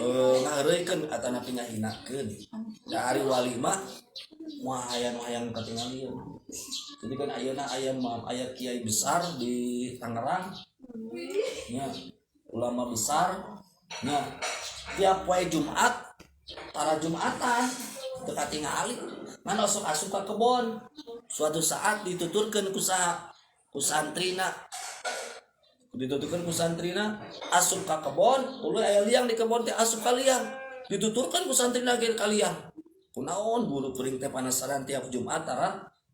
ngaheureukeun atana pingahinakeun. Da ari wali mah moal hayang katingali. Jadi kan ayeuna aya kiai besar di Tangerang. Nya ulama besar. Nya tiap poe Jumat para Jumatan teu katingali. Mana sok asup ka kebon. Suatu saat dituturkeun ku santrina. Dituturkeun ku santrina asup ka kebon, uluy aya liang di kebon teh asup ka liang. Dituturkeun ku santrina ge ka liang. Kunaon guru kuring teh panasaran tiap Jumat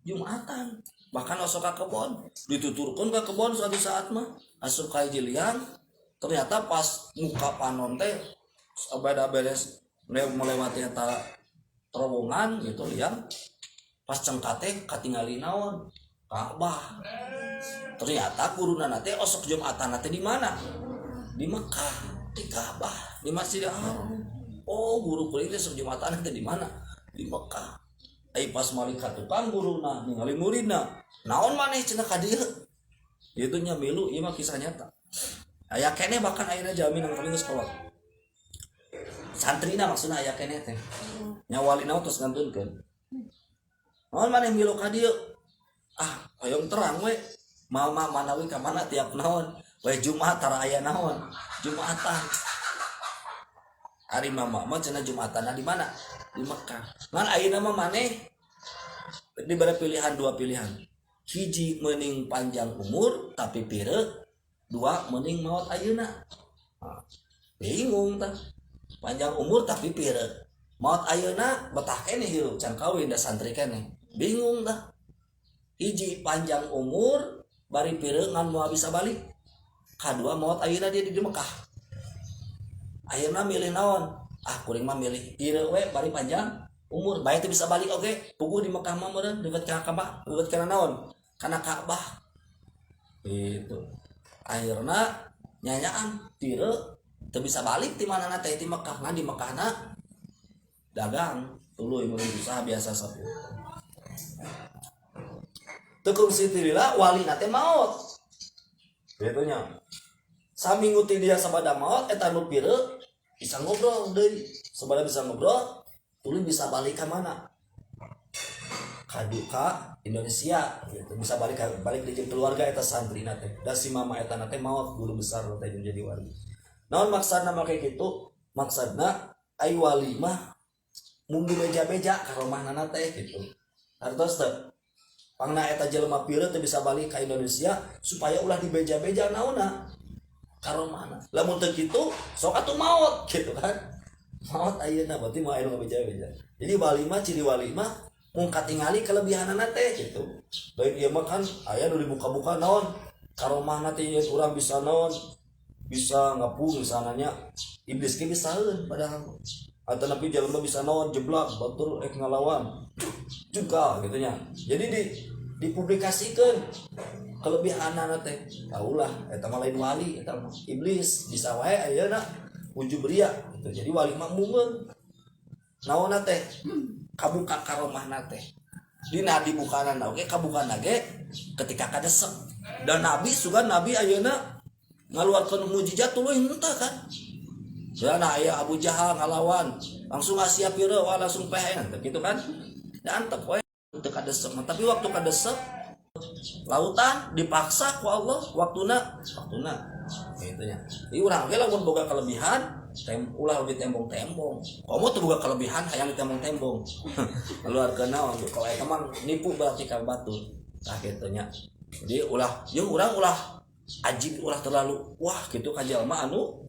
Jumatan. Bahkan asup ka kebon, dituturkeun ka kebon suatu saat mah asup ka hiji liang. Ternyata pas muka panon teh abada beres melewati eta terowongan gitu liang. Pas cengkat teh katingali naon? Ka'bah. Ternyata guruna teh osok Jumatan teh di mana? Di Mekah, di Ka'bah, di Masjidil Haram. Oh, guru kuring teh sok Jumatan teh di mana? Di Mekah. Ai pas malika tukang guruna ningali muridna. Naon maneh cenah ka dieu? Itu nya milu ieu mah kisah nyata. Aya keneh bahkan ayeuna jaminan kami geus kolot. Santrina maksudna aya keneh teh. Nya walina tos ngantunkeun. Naon maneh milu ka dieu? Ah, hoyong terang we. Mama manawi ka mana tiap naon? We Jumat tara aya naon? Jumatan. Ari mama mah cenah Jumatana di mana? Di Mekah. Ngan ayeuna mah maneh diberi pilihan dua pilihan. Hiji mending panjang umur tapi pireu, dua mending maot ayeuna. Nah, bingung tah panjang umur tapi pireu maot ayeuna betah keneh hirup can kawin da santri keneh bingung tah hiji panjang umur bari pireu ngan moal bisa balik kadua maot ayeuna dia di Mekah ayeuna milih naon kuring mah milih pireu we bari panjang umur bae teh bisa balik oge puguh di Mekah mah meureun deukeut ka Ka'bah deukeut kana naon kana Ka'bah itu akhirnya nyanyaan pireu teu bisa balik ti manana teh ti Mekah ngan di Mekahna dagang tuluy mun usaha biasa sapu teu kungsi ti lila walina teh maot kitu nya saminggu ti dia sabada maot eta nu pireu bisa ngobrol deui sabada bisa ngobrol tuluy bisa balik ka mana ka Indonesia gitu bisa balik di keluarga eta santri nate da si mama eta nate maot guru besar teh jadi wali naon maksudna make kitu maksudna ai wali mah mun di beja-beja ka rumahna teh gitu artos teh pangna eta jelema pireu teh bisa balik ka Indonesia supaya ulah di beja-beja naonna ka rumahna lamun teu kitu sok atuh maot gitu kan maot ayeuna berarti mau aya nu beja-beja jadi wali mah ciri wali mah mun katingali kelebihanana teh gitu baik ieu mah kan aya nu dibuka-buka naon ka rumahna teh urang bisa naon bisa ngapung misalnya iblis ge bisa heun padahal atau napi jelema bisa naon jeblak batur ngalawan juga gitu nya jadi dipublikasikeun kelebihanana teh taulah eta mah lain wali eta mah iblis bisa wae ayeuna ujub ria gitu jadi wali mah mungeur naonna teh kabuka ka rumahna teh dina dibukanan oge kabukana ge ketika kadesek dan nabi sugan nabi ayeuna ngaluarkeun mukjizat tuluy henteu kan soalna aya Abu Jahal ngalawan langsung ngasih pireu langsung pehengan gitu kan dan antep we teu kadesek tapi waktu kadesek lautan dipaksa ku Allah waktuna gitu nya jadi urang ge lamun boga kelebihan ulah di tembong-tembong komo teu boga kelebihan hayang di tembong-tembong keluarga naon kalau eta mah nipu berarti ka batu tah kitu nya jadi ulah jeung urang ulah ajib ulah terlalu wah gitu ka jalma anu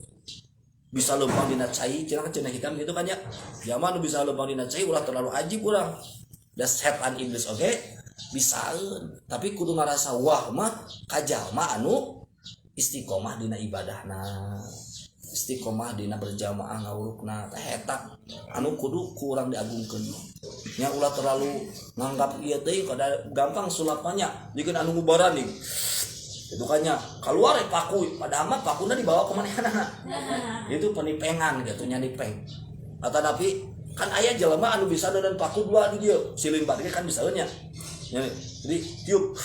bisa leumpang dina cai cenah hitam gitu kan ya jalma anu bisa leumpang dina cai ulah terlalu ajib urang da setan iblis oge bisaeun tapi kudu ngarasa wah mah ka jalma anu istiqomah dina ibadahna istiqomah dina berjamaah ngawurukna teh eta anu kudu kurang diagungkeun nya ulah terlalu nganggap ieu teh kada gampang sulapannya dikeun anu ngubaran nih itu kannya keluar paku padahal mah pakuna dibawa ke manehna itu penipengan gitu nya dipeng atau tapi kan aya jelema anu bisa dan paku dua di dieu silin balik kan bisa nya jadi tiup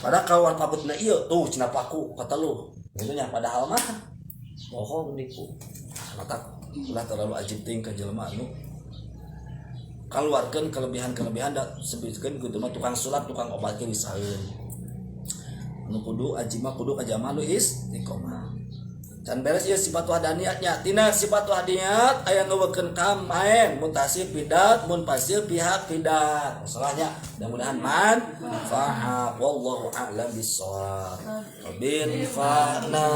pada kawan pakutna ieu tuh cenah paku kata lu gitu nya padahal mah bohong nipu mata ulah terlalu ajib ting ka jelema anu kaluarkeun kelebihan da sebutkeun kitu mah tukang sulap tukang obat ge bisaeun anu kudu ajib mah kudu ka jamaah nu istiqomah can beres ieu sifat wahdaniyatnya tina sifat wahdaniyat aya ngeuwekeun ka main mutasif bidat mun pasif pihak bidat salahnya mudah-mudahan manfaat wallahu a'lam bissawab bin fa'na